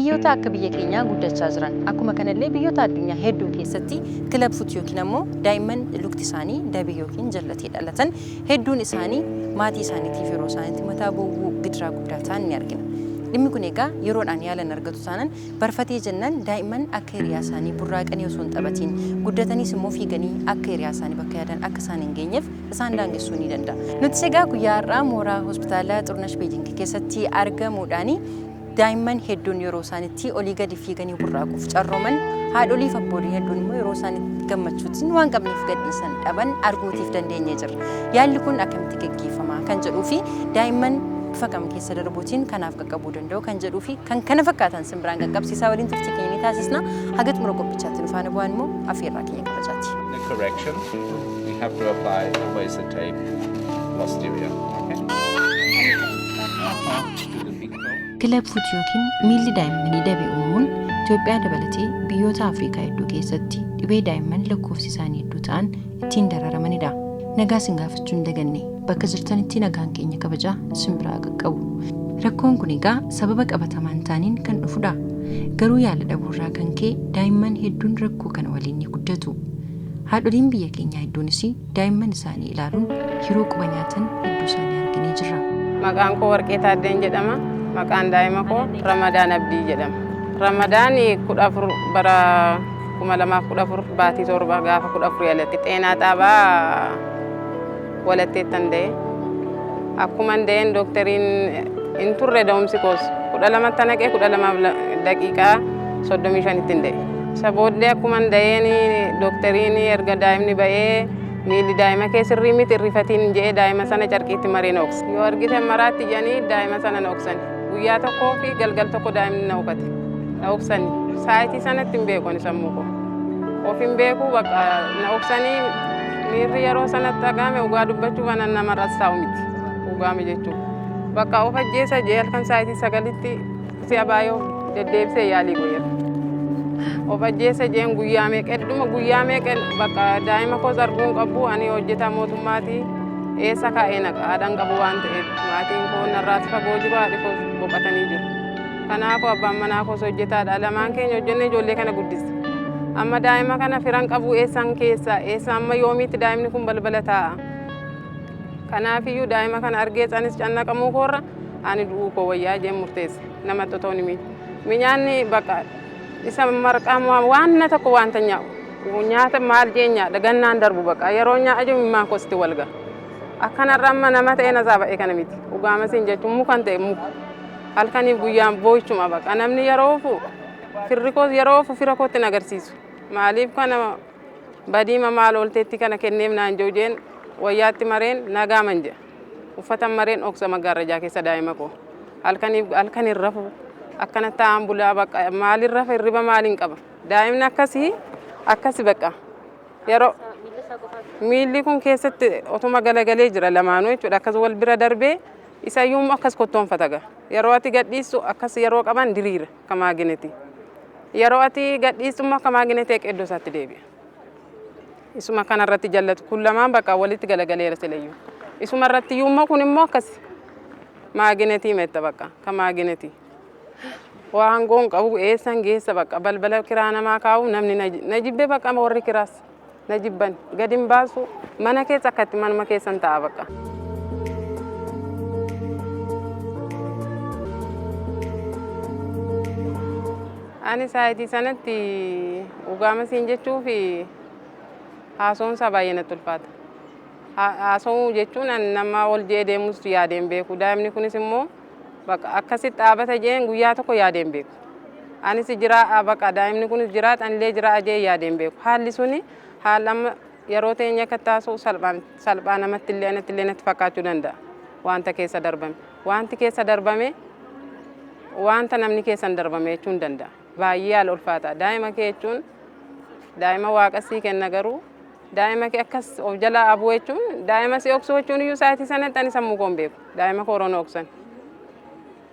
biyyoota akka biyya keenyaa guddachaa jiran akkuma kanallee biyyoota addunyaa hedduu keessatti kilab fuut yookiin ammoo daa'imman lukti isaanii dabii yookiin jallatee dhalatan hedduun isaanii maatii isaaniitiif yeroo isaaniitti mataa bu'uu gidiraa guddaa ta'an ni argina. Dhimmi kun egaa yeroodhaan yaalan argatu taanan barfatee jennaan daa'imman akka hiriyaa isaanii burraaqanii osoo hin taphatiin guddataniis immoo fiiganii akka hiriyaa isaanii bakka yaadan akka isaan hin geenyeef isaan daangessuu ni danda'a. Nuti egaa guyyaa har'aa mooraa hospitaala Xurunesh Beejing keessatti argamuudhaani daa'imman hedduun yeroo isaaniitti olii gadi fiiganii burraaquuf carrooman haadholiif abboolii hedduun immoo yeroo isaaniitti gammachuutiin waan qabneef gadhiisan dhaban arguutiif dandeenye jirra. Yaalli kun akkamitti gaggeeffama kan jedhuu fi daa'imman bifa kam keessa darbuutiin kanaaf qaqqabuu danda'u kan jedhuu fi kan kana fakkaatan simbiraan qaqqabsiisaa waliin turtii keenya ni taasisna. Haga xumura qophichaatti nufaana bu'aan immoo affeerraa keenya kabajaati. The correction, we have to apply a laser tape posterior. Kilab fuut yookiin miilli daa'immanii dabe uumuun Itoophiyaa dabalatee biyyoota Afrikaa hedduu keessatti dhibee daa'imman lakkoofsi isaanii hedduu ta'an ittiin dararamanidha. Nagaa sin gaafachuu hin daganne bakka jirtanitti nagaan keenya kabajaa simbiraa qaqqabu. Rakkoon kun egaa sababa qabatamaan taaniin kan dhufudha. Garuu yaala dhabuurraa kan ka'e daa'imman hedduun rakkoo kana waliin ni guddatu. Haadholiin biyya keenyaa hedduunis daa'imman isaanii ilaaluun yeroo quba nyaatan hedduu isaanii arginee jirra. Maqaan koo Warqee Taaddeen jedhama. Maqaan daa'ima koo Ramadaan Abdii jedhama. Ramadaan 14 bara 2014 baatii 7 gaafa 14 yaalatti xeenaa xaabaa walatteettan da'e. Akkuma da'een doktariin hin turre da'umsi koos 12 tanaqee 12 daqiiqaa 35 da'e. Isa booddee akkuma da'een doktariin erga daa'imni ba'ee miilli daa'ima keessa sirrii miti irrifatiin jedhee daa'ima sana carqiitti maree noqse. Yoo argite maraatti jedhanii daa'ima sana noqsan. Guyyaa tokkoo fi galgal tokko daa'imni na uffate. Na uffsani. Saayitii sanatti hin beeku ani sammuu koo. Of hin beeku bakka na uffsanii miirri yeroo sanatti dhagahame dhugaa dubbachuu banan namarras taa'u miti. Dhugaame jechuudha. Bakka of ajjeesa jee halkan saayitii 9tti si'a baay'oo deddeebisee yaalii goyeera. Of ajjeesa jeen guyyaa meeqedduma guyyaa meeqen bakka daa'ima koos arguun qabu ani hojjetaa mootummaatii eessa kaa'ee naqa haadhan qabu waan ta'eef maatiin koo narraas fagoo jiru haadhi koos boqotanii jiru. Kanaafuu abbaan manaa koos hojjetaadha. Lamaan keenya hojjennee ijoollee kana guddise. Amma daa'ima kana firan qabu eessan keessa eessa amma yoomiitti daa'imni kun balbala taa'a. Kanaafiyyuu daa'ima kana argee sanis cannaqamuu koorra ani du'uu koo wayyaa jeen murteesse namatti otoo hin minyaanni bakka isa marqaa waan tokko wanta nyaata maal jeenyaadha gannaan darbu bakka yeroo nyaa jiru mimmaan kosti walga. Akkanarra amma nama ta'e na saaba'e kana miti. Dhugaama siin jechuun mukan ta'e muka. Halkaniif guyyaan boo'ichuma bakka namni yeroo ofu firri koos yeroo ofu fira kootti na agarsiisu. Maaliif kana badiima maal oolteetti kana kenneef naan jiru jeen wayyaatti mareen nagaaman jedha. Uffatan mareen dhoksa maggaarrajaa keessa daa'ima koo. Halkaniin rafu akkana ta'an bulaa bakka maalin rafa hirriba maaliin qaba. Daa'imni akkasi bakka yeroo miilli kun keessatti otuma galagalee jira lamaanuu jechuudha. Akkas wal bira darbee isayyuu akkas kottoonfata gaa. Yeroo ati gadhiistu akkas yeroo qaban diriira kamaa gineti. Yeroo ati gadhiistu immoo kamaa ginetee qeddoo isaatti deebi'a. Isuma kanarratti jallatu kun lamaan bakka walitti galagaleera silayyuu. Isuma irratti iyyuu kun immoo akkas maaginetii metta bakka kamaa gineti. Waan goon qabu eessan geessa bakka balbala kiraa namaa kaa'u namni na jibbe bakka warri kiraas na jibban gadin baasu mana keessa akkatti manuma keessan ta'a bakka. Ani saayitii sanatti dhugaama siin jechuu fi haasoon isaa baay'ee natti ulfaata. Haasoo jechuun nama ol jee deemus yaadeen beeku. Daa'imni kunis immoo bakka akkasitti dhaabata jeen guyyaa tokko yaadeen beeku. Anis jira bakka daa'imni kunis jiraat anillee jira ajee yaadeen beeku. Haalli suni haala yeroo teenya akka taasuu salphaa namatti illee natti fakkaachuu danda'a. Wanta keessa darbame. Wanti keessa darbame wanta namni keessan darbame jechuun danda'a. Baay'ee haala ulfaata. Daa'ima kee jechuun daa'ima waaqasii kenna garuu daa'ima kee akkas of jalaa abuu jechuun daa'ima si oksuu jechuun iyyuu saayitii sanatti ani sammuu koon beeku. Daa'ima kooroon oksan.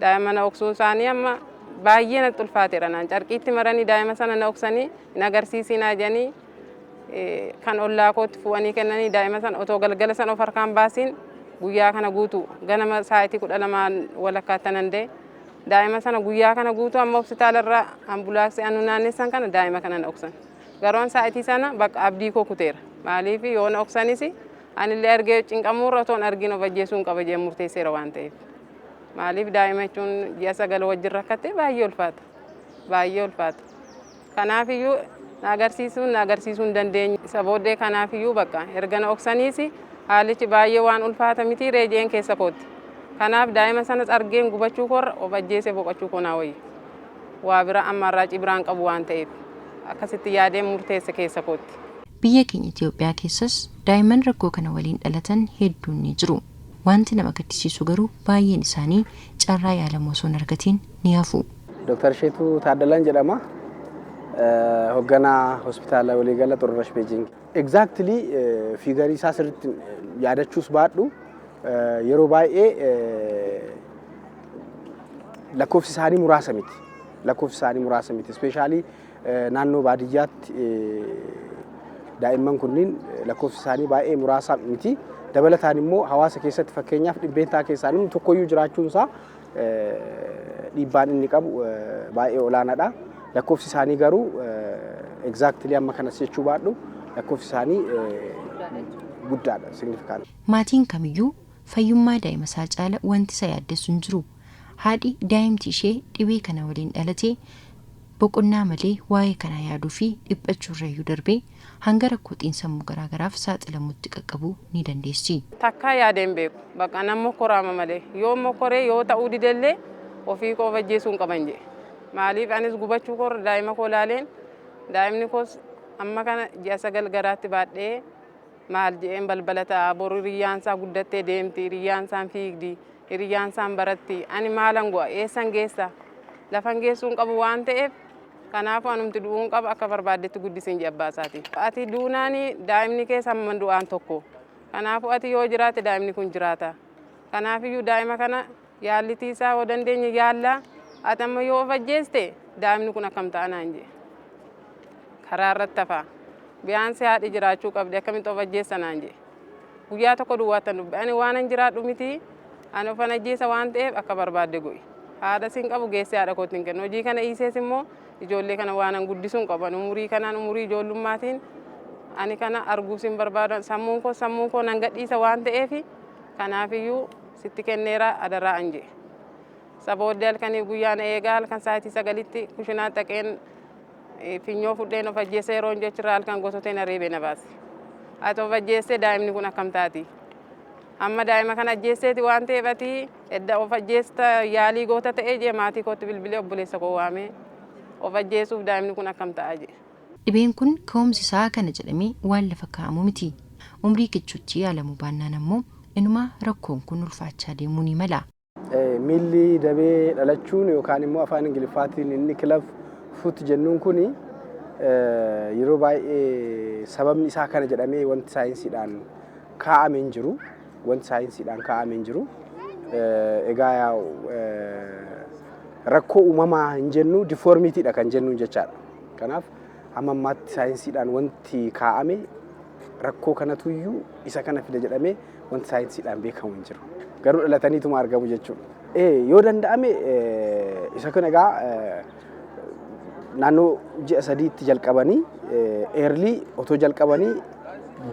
Daa'ima na oksuun isaanii amma baay'ee natti ulfaateera naan carqiitti maranii daa'ima sana na oksanii na agarsiisinaa jedhanii kan ollaa kootti fuudhanii kennanii daa'ima sana otoo galgala sana of harkaan baasiin guyyaa kana guutuu ganama saayitii 12 walakkaatti nan dee daa'ima sana guyyaa kana guutuu amma hospitaalarraa ambulaansii anu naannessan kana daa'ima kana dhoksan. Garoon sa'aatii sana bakka abdii koo kuteera. Maaliif yoo na dhoksanis anillee argee cinqamuurra otoon argin of ajjeesuun qaba jee murteesseera waan ta'eef. Maaliif daa'ima jechuun ji'a 9 wajjin rakkattee baay'ee ulfaata. Baay'ee ulfaata. Kanaafiyyuu na agarsiisuu hin dandeenye. Isa booddee kanaafiyyuu bakka erga na dhoksaniis haalichi baay'ee waan ulfaata miti reejeen keessa kootti. Kanaaf daa'ima sanas argeen gubachuu koorra of ajjeesee boqochuu koo naa wayya. Waa bira ammarraa cibiraan qabu waan ta'eef akkasitti yaadeen murteesse keessa kootti. Biyya keenya Itoophiyaa keessas daa'imman rakkoo kana waliin dhalatan hedduun ni jiru. Wanti nama gaddisiisu garuu baay'een isaanii carraa yaalamuu osoo hin argatiin ni hafu. Dr. Sheetuu Taaddalaan jedhama. Hoogganaa hospitaala waliigala Xururash Beejing. Exactly fiigarii isaa sirriitti yaadachuus baadhu yeroo baay'ee lakkoofsi isaanii muraasa miti. Lakkoofsi isaanii muraasa miti. Especially naannoo baadiyyaatti daa'imman kunniin lakkoofsi isaanii baay'ee muraasa miti. Dabalataan immoo hawaasa keessatti fakkeenyaaf dhibbeentaa keessaa namni tokkoyyuu jiraachuun isaa dhiibbaan inni qabu baay'ee olaanaadha. Lakkoofsi isaanii garuu exactly amma kanas jechuu baadhu lakkoofsi isaanii guddaadha, significant. Maatiin kamiyyuu fayyummaa daa'ima isaa caala wanti isa yaaddessu hin jiru. Haadhi daa'imti ishee dhibee kana waliin dhalatee boqonnaa malee waa'ee kana yaaduu fi dhiphachuurrayyuu darbee hanga rakkoo xiinsammuu garaagaraaf saaxilamutti qaqqabuu ni dandeessi. Takkaa yaadeen beeku bakka nama koraama malee yoo mokoree yoo ta'uu didellee ofii koo of ajjeesuu hin qaban jedhe. Maaliif anis gubachuu koorra daa'ima koo laaleen daa'imni koos amma kana ji'a 9 garaatti baadhee maal jedheen balbala ta'a boru hiriyyaansaa guddattee deemti hiriyyaansaan fiigdi hiriyyaansaan baratti ani maalan go'a eessan geessa lafan geessuun qabu waan ta'eef kanaaf anumti du'uun qaba akka barbaaddetti guddisiin jedhe abbaa isaati. Ati duunaani daa'imni keessa hamman du'aan tokko. Kanaaf ati yoo jiraate daa'imni kun jiraata. Kanaafiyyuu daa'ima kana yaallitii isaa yoo dandeenye yaallaa ati amma yoo of ajjeeste daa'imni kun akkam ta'a naan jedhe. Karaa irratti hafaa. Biyyaansi haadhi jiraachuu qabdi akkamitti of ajjeessa naan jedhe. Guyyaa tokko duwwaatan dubbe ani waan hin jiraadhu miti ani ofan ajjeessa waan ta'eef akka barbaadde go'i. Haadha siin qabu geessee haadha kootti hin kennu. Hojii kana dhiisees immoo ijoollee kana waan an guddisuun qaban umurii kanaan umurii ijoollummaatiin ani kana arguus hin barbaadan sammuun koo nan gadhiisa waan ta'eef kanaafiyyuu sitti kenneera adaraa an jedhe. Sabooddee halkanii guyyaa na eegaa halkan sa'aatii 9tti kushinaa dhaqeen finyoo fudheen of ajjeessa yeroo jechirraa halkan gosoteen areebee na baase. Ati of ajjeessee daa'imni kun akkam taati? Amma daa'ima kana ajjeesseeti waan ta'eefati edda of ajjeesta yaalii goota ta'ee jee maatii kootti bilbilee obboleessa koo waamee of ajjeesuuf daa'imni kun akkam ta'a jee. Dhibeen kun ka'umsi isaa kana jedhamee waan lafa kaa'amu miti. Umrii kichuutti yaalamuu baannaan ammoo inuma rakkoon kun ulfaachaa deemuu ni mala. Miilli dabee dhalachuun yookaan immoo afaan Ingiliffaatiin inni club foot jennuun kuni yeroo baay'ee sababni isaa kana jedhamee wanti saayinsiidhaan kaa'amee hin jiru. Wanti saayinsiidhaan kaa'amee hin jiru. Egaa rakkoo uumamaa hin jennu deformitiidha kan jennu jechaadha. Kanaaf amma ammaatti saayinsiidhaan wanti kaa'ame rakkoo kanatuyyuu isa kana fida jedhamee wanti saayinsiidhaan beekamu hin jiru. Garuu dhalataniituma argamu jechuudha. Yoo danda'ame isa kana egaa naannoo ji'a 3tti jalqabanii early otoo jalqabanii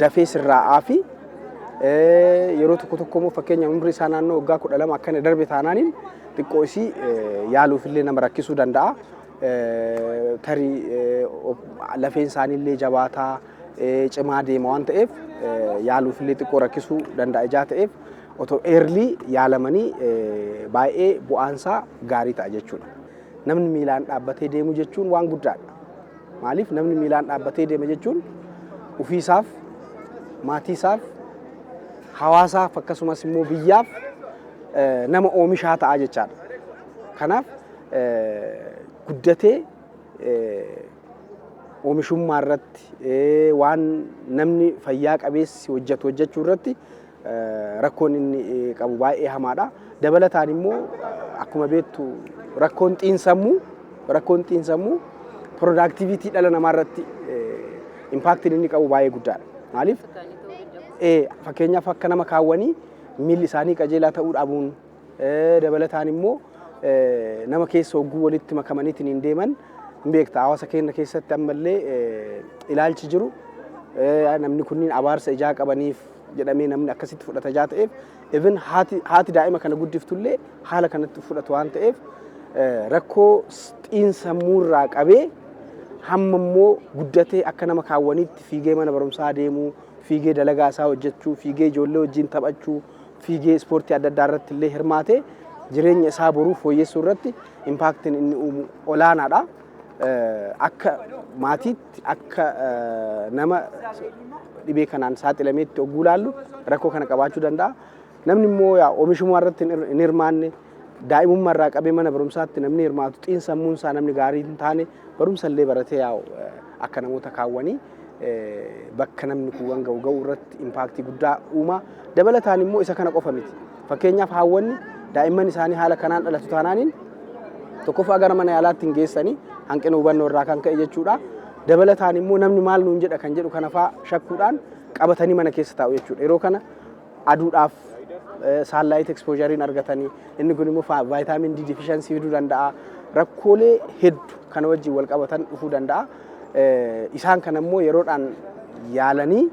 dafee sirraa'aa fi yeroo tokko immoo fakkeenya umrii isaa naannoo waggaa 12 akkana darbe taanaaniin xiqqoo isii yaaluufillee nama rakkisuu danda'a. Tarii lafeen isaaniillee jabaataa cimaa deema waan ta'eef yaaluufillee xiqqoo rakkisuu danda'a ijaa ta'eef otoo early yaalamanii baay'ee bu'aansaa gaarii ta'a jechuudha. Namni miilaan dhaabbatee deemu jechuun waan guddaadha. Maaliif namni miilaan dhaabbatee deema jechuun ofiisaaf, maatiisaaf, hawaasaaf akkasumas immoo biyyaaf nama oomishaa ta'a jechaadha. Kanaaf guddatee oomishummaa irratti waan namni fayyaa qabeessi hojjechuu irratti rakkoon inni qabu baay'ee hamaadha. Dabalataan immoo akkuma beektu rakkoon xiinsammuu productivity dhala namaa irratti impactiin inni qabu baay'ee guddaadha. Maaliif fakkeenyaaf akka nama kaawwanii miilli isaanii qajeelaa ta'uu dhabuun dabalataan immoo nama keessa hogguu walitti makamaniitiin hin deeman hin beekta hawaasa keenya keessatti ammallee ilaalchi jiru namni kunniin abaarsa ijaa qabaniif jedhamee namni akkasitti fudhata ta'eef even haati daa'ima kana guddiftullee haala kanatti fudhatu waan ta'eef rakkoo xiinsammuurraa qabee hamma immoo guddatee akka nama kaawwaniitti fiigee mana barumsaa deemuu fiigee dalagaa isaa hojjechuu fiigee ijoollee wajjin taphachuu fiigee ispoortii adda addaa irratti illee hirmaatee jireenya isaa boruu fooyyessuu irratti impaaktiin inni uumu olaanaadha. Akka maatiitti akka nama dhibee kanaan saaxilameetti hogguu laallu rakkoo kana qabaachuu danda'a. Namni immoo oomishummaa irratti hin hirmaanne daa'imummaa irraa qabee mana barumsaatti namni hirmaatu xiinsammuun isaa namni gaarii hin taane barumsa illee baratee akka namoota kaawwanii bakka namni kuuwwan ga'u irratti impaaktii guddaa uuma. Dabalataan immoo isa kana qofa miti. Fakkeenyaaf haawwanni daa'imman isaanii haala kanaan dhalatu taanaaniin tokkoffaa gara mana yaalaatti hin geessanii hanqina hubannoo irraa kan ka'e jechuudha. Dabalataan immoo namni maal nuun jedha kan jedhu kana fa'aa shakkuudhaan qabatanii mana keessa taa'u jechuudha. Yeroo kana aduudhaaf sunlight exposure argatanii inni kun immoo vitamin D deficiency fiduu danda'a. Rakkoolee hedduu kana wajjin wal qabatan dhufuu danda'a. Isaan kana immoo yeroodhaan yaalanii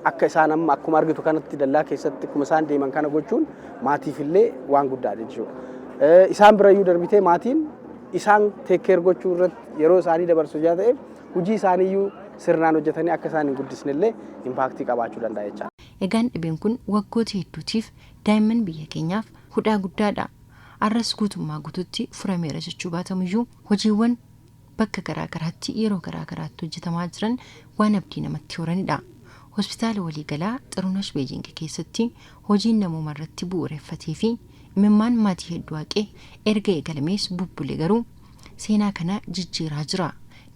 akka isaan amma akkuma argitu kanatti dallaa keessatti akkuma isaan deeman kana gochuun maatiifillee waan guddaadha jechuudha. Isaan birayyuu darbitee maatiin isaan take care gochuu irratti yeroo isaanii dabarsu jaa ta'eef hojii isaaniiyyuu sirnaan hojjetanii akka isaan hin guddisnellee impaaktii qabaachuu danda'a jechuudha. Egaan dhibeen kun waggoota hedduutiif daa'imman biyya keenyaaf hudhaa guddaadha. Arras guutummaa guututti furameera jechuu baatamuyyuu hojiiwwan bakka garaagaraatti yeroo garaagaraatti hojjetamaa jiran waan abdii namatti horanidha. Hospitaala waliigalaa Xirunesh Beejing keessatti hojiin namummaa irratti bu'uureffatee fi imimmaan maatii hedduu haqee erga eegalamees bubbulee garuu seenaa kana jijjiiraa jira.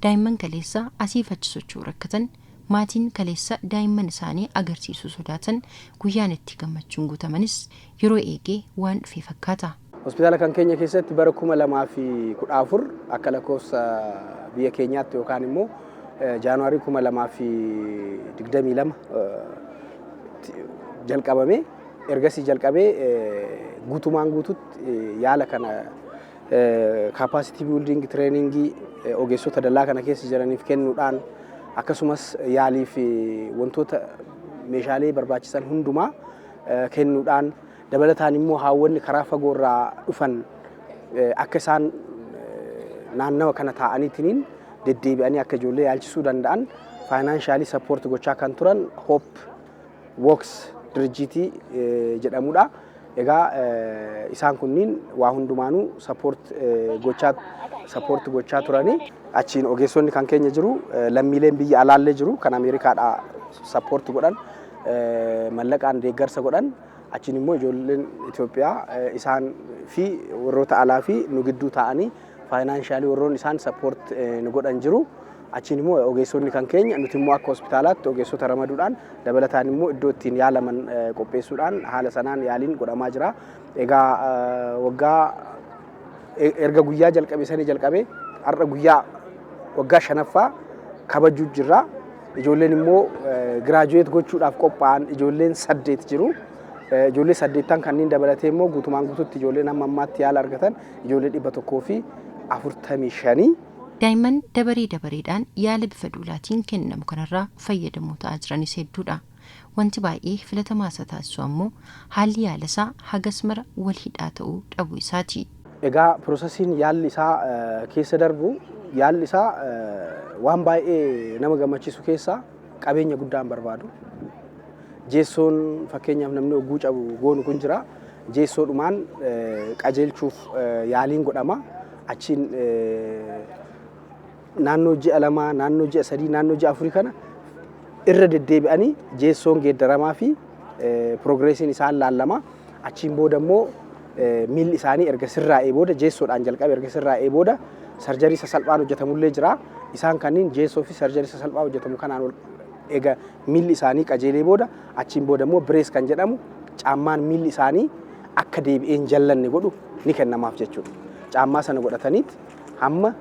Daa'imman kaleessa asiif achi socho'uu rakkatan maatiin kaleessa daa'imman isaanii agarsiisuu sodaatan guyyaan itti gammachuun guutamanis yeroo eegee waan dhufee fakkaata. Hospitaala kan keenya keessatti bara 2014 akka lakkoofsa biyya keenyaatti yookaan immoo Jaanuwaarii 2022 jalqabame ergasii jalqabee guutumaan guututti yaala kana capacity building training ogeessota dallaa kana keessa jiraniif kennuudhaan akkasumas yaalii fi wantoota meeshaalee barbaachisan hundumaa kennuudhaan dabalataan immoo haawwanni karaa fagoo irraa dhufan akka isaan naannawa kana taa'aniitiin deddeebi'anii akka ijoollee yaalchisuu danda'an financially support gochaa kan turan Hope Works dirjiitii jedhamudha. Egaa isaan kunniin waa hundumaanuu support gochaa turanii achiin ogeessonni kan keenya jiru lammiileen biyya alaallee jiru kan Ameerikaadhaa support godhan mallaqaan deeggarsa godhan achiin immoo ijoolleen Itoophiyaa isaan fi warroota alaa fi nu gidduu ta'anii financially warroon isaan support nu godhan jiru. Achiin immoo ogeessonni kan keenya nuti immoo akka hospitaalaatti ogeessota ramaduudhaan dabalataan immoo iddoo ittiin yaalaman qopheessuudhaan haala sanaan yaaliin godhamaa jira. Egaa erga guyyaa jalqabee jalqabee har'a guyyaa waggaa 5ffaa kabajuu jirra. Ijoolleen immoo giraajuweet gochuudhaaf qophaa'an ijoolleen 8 jiru. Ijoollee 8 kanneen dabalatee immoo guutumaan guututti ijoolleen amma ammaatti yaala argatan ijoollee 145. Daa'imman dabareedhaan yaala bifa duulaatiin kennamu kanarraa fayyadamuu ta'aa jiranis hedduudha. Wanti baay'ee filatamaa isa taasisu ammoo haalli yaala isaa hagas mara wal hidhaa ta'uu dhabuu isaati. Egaa piroosesiin yaalli isaa keessa darbu yaalli isaa waan baay'ee nama gammachiisu keessaa qabeenya guddaan barbaadu. Jeessoon fakkeenyaaf namni hogguu cabu goonu kun jira. Jeessoodhumaan qajeelchuuf yaaliin godhama. Achiin naannoo ji'a 2, naannoo ji'a 3, naannoo ji'a 4 kana irra deddeebi'anii jeessoon geeddaramaa fi progressiin isaan laallama. Achiin booda immoo miilli isaanii erga sirraa'ee booda jeessoodhaan jalqabe erga sirraa'ee booda sarjarii sasalphaan hojjetamullee jira. Isaan kanneen jeessoo fi sarjarii sasalphaa hojjetamu kanaan eega miilli isaanii qajeelee booda achiin booda immoo birees kan jedhamu caammaan miilli isaanii akka deebi'een jallanne godhu ni kennamaaf jechuudha. Caammaa sana godhataniit hamma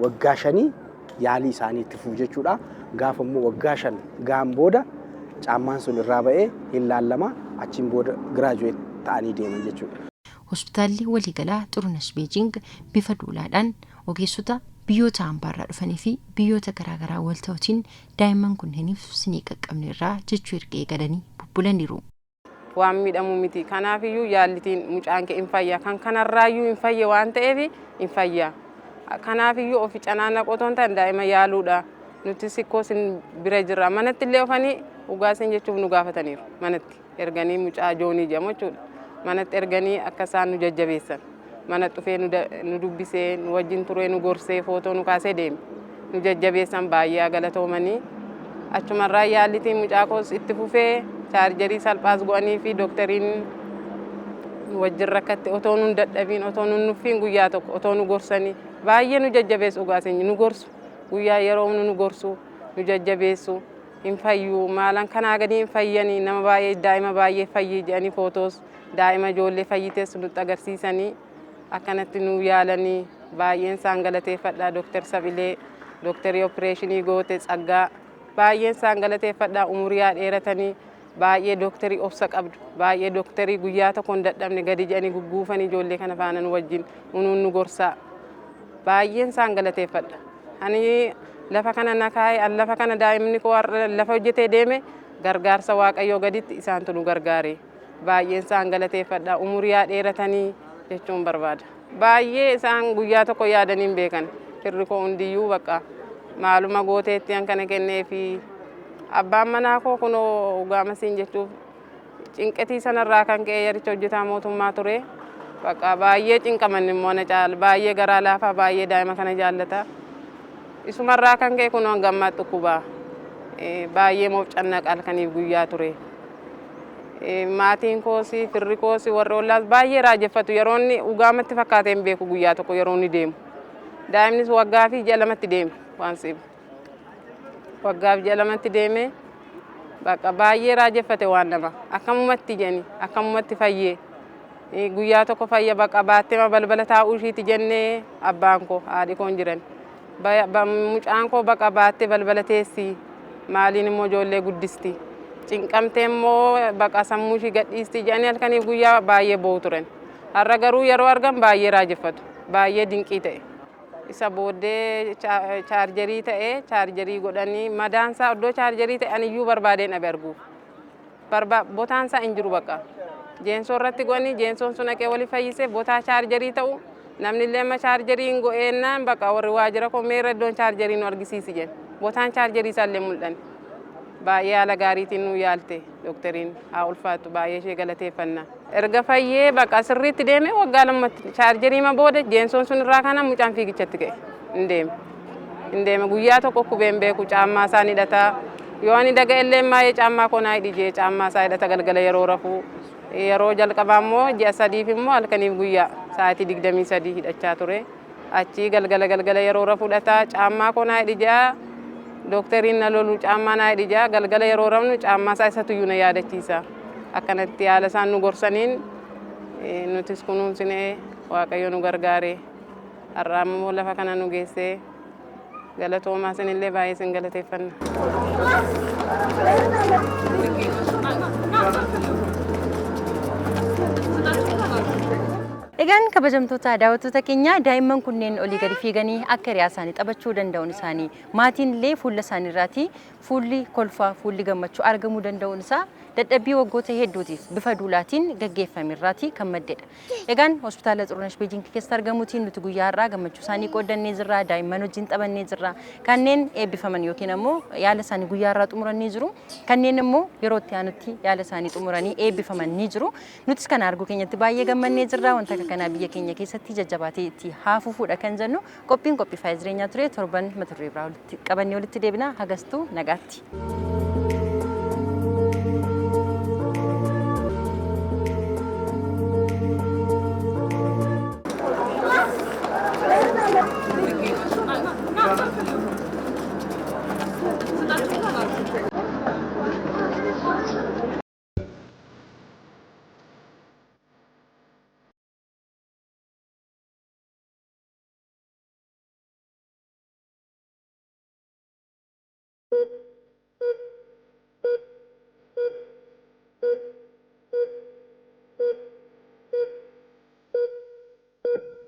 waggaa 5 yaalii isaanii itti fufuu jechuudha. Gaafa immoo waggaa 5 gaan booda caammaan sun irraa ba'ee hin laallama achiin booda giraajuweet ta'anii deeman jechuudha. hospitaalli waliigalaa Xurunesh Beejing bifa duulaadhaan ogeessota biyyoota hambaarraa dhufanii fi biyyoota garaagaraa wal ta'uutiin daa'imman kunneeniif sinii qaqqabneerraa jechuu erga eegalanii bubbulaniiru. Waan miidhamu miti. Kanaafiyyuu yaallitiin mucaan kee hin fayyaa. Kan kanarraayyuu hin fayye waan ta'eef hin fayyaa. Kanaafiyyuu ofi canaana qotoon ta'an daa'ima yaaluudha. Nuti sikkoo sin bira jirra. Manatti illee ofanii dhugaasin jechuuf nu gaafataniiru. Manatti erganii mucaa joonii jedhamu jechuudha. Manatti erganii akka isaan nu jajjabeessan. Mana dhufee nu dubbisee, nu wajjin turee, nu gorsee, footoo nu kaasee deeme. Nu jajjabeessan baay'ee galatoomanii. Achumarraa yaallitiin mucaa koos itti fufee chaarjerii salphaas go'anii fi doktariin wajjin rakkatti otoo nu dadhabiin, otoo nu nuffiin guyyaa tokko, otoo nu gorsanii baay'ee nu jajjabeessu dhugaasin nu gorsu. Guyyaa yeroo nu gorsu, nu jajjabeessu. Hin fayyuu maalan kanaa gadi hin fayyanii nama baay'ee daa'ima baay'ee fayyii jedhanii footoos daa'ima ijoollee fayyitees nutti agarsiisanii akkanatti nu yaalanii baay'een isaan galateeffadha. Dooktar Sabilee, dooktarii opereeshinii goote Tsaggaa baay'een isaan galateeffadha. Umuriyaa dheeratanii baay'ee dooktarii obsa qabdu baay'ee dooktarii guyyaa tokko hin dadhabne gadi jedhanii gugguufanii ijoollee kana faana nu wajjin nu gorsaa baay'een isaan galateeffadha. Ani lafa kana nakaa'e lafa kana daa'imni koo lafa hojjetee deeme gargaarsa Waaqayyoo gaditti isaantu nu gargaare. Baay'een isaan galateeffadha. Umuriyaa dheeratanii jechuun barbaada. Baay'ee isaan guyyaa tokko yaadanii hin beekan. Firri koo hundiyyuu bakka maaluma gooteetti an kana kennee fi abbaan manaa koo kunoo gaamasiin jechuuf cinqetii sanarraa kan ka'e yaricha hojjetaa mootummaa ture. Bakka baay'ee cinqaman immoo na caala baay'ee garaa laafaa baay'ee daa'ima kana jaallata. Isumarraa kan ka'e kunoo gammaa dhukkubaa baay'ee moof cannaqa halkaniif guyyaa ture. Maatiin koosi firri koosi warri ollaas baay'ee raajeffatu yeroo inni ugaamatti fakkaatee hin beeku guyyaa tokko yeroo inni deemu. Daa'imnis waggaa fi ji'a lamatti deeme waan siibu. Waggaa fi ji'a lamatti deeme bakka baay'ee raajeffate waan nama akkamumatti jeni akkamumatti fayyee guyyaa tokko fayya bakka baattee balbala taa'uu ishiiti jennee abbaan koo haadhi koon jiran. Mucaan koo bakka baattee balbala teessi maaliin immoo ijoollee guddisti. Cinqamtee immoo bakka sammuu ishii gadhiisti jedhanii halkaniif guyyaa baay'ee boo'u turan. Har'a garuu yeroo argan baay'ee raajeffatu baay'ee dinqii ta'e. Isa booddee chaarjerii ta'e chaarjerii godhanii madaansaa iddoo chaarjerii ta'e aniyyuu barbaadeen dhabe arguuf. Botaansaa hin jiru bakka. Jeensoo irratti godhanii jeensoon sun haqee wali fayyisee botaa chaarjerii ta'u namni illee amma chaarjeriin go'eennaan bakka warri waajjira koo meerra iddoon chaarjerii nu argisiisi jedhe. Botaan chaarjerii isaallee mul'anne. Baay'ee haala gaariitiin nu yaalte doktariin haa ulfaattu baay'ee ishee galateeffanna. Erga fayyee bakka sirriitti deeme waggaa lamatti chaarjerii ma booda jeensoon sun irraa kana mucaan fiigichatti ka'e hin deeme. Hin deeme guyyaa tokko kubeen beeku caammaa isaan hidhataa yoo ani daga illee maayee caammaa koo naa hidhijee caammaa isaa hidhata galgala yeroo rafuu yeroo jalqabaa immoo ji'a sadiif immoo halkaniif guyyaa sa'aatii 23 hidhachaa ture. Achii galgala yeroo rafuu hidhataa caammaa koo naa hidhijaa doktariin na lolu caammaa naa hidhijaa galgala yeroo rafnu caammaa isaa isa tuyyuu na yaadachiisa. Akkanatti haala isaan nu gorsaniin nutis kunuunsinee Waaqayyo nu gargaare har'a immoo lafa kana nu geessee galatoomaa isinillee baay'ee isin galateeffanna. Egaan kabajamtoota daawwattoota keenya daa'imman kunneen olii gadi fiiganii akka hiriyaa isaanii taphachuu danda'uun isaanii maatiin illee fuula isaanii irratti fuulli kolfaa fuulli gammachuu argamuu danda'uun isaa dadhabbii waggoota hedduutiif bifa duulaatiin gaggeeffame irraati kan maddeedha. Egaan hospitaala Xurunesh Beejing keessatti argamuutiin nuti guyyaa irraa gammachuu isaanii qoodannee jirra, daa'imman wajjin taphannee jirra. Kanneen eebbifaman yookiin immoo yaala isaanii guyyaa irraa xumuranii jiru. Kanneen immoo yeroo itti aanutti yaala isaanii xumuranii eebbifaman ni jiru. Nutis kana arguu keenyatti baay'ee gammannee jirra. Wanta kana biyya keenya keessatti jajjabaatee itti haafufuudha kan jennu qophiin qophii faayizireenyaa ture torban mata duree biraa qabannee walitti deebina. Hagastuu nagaatti.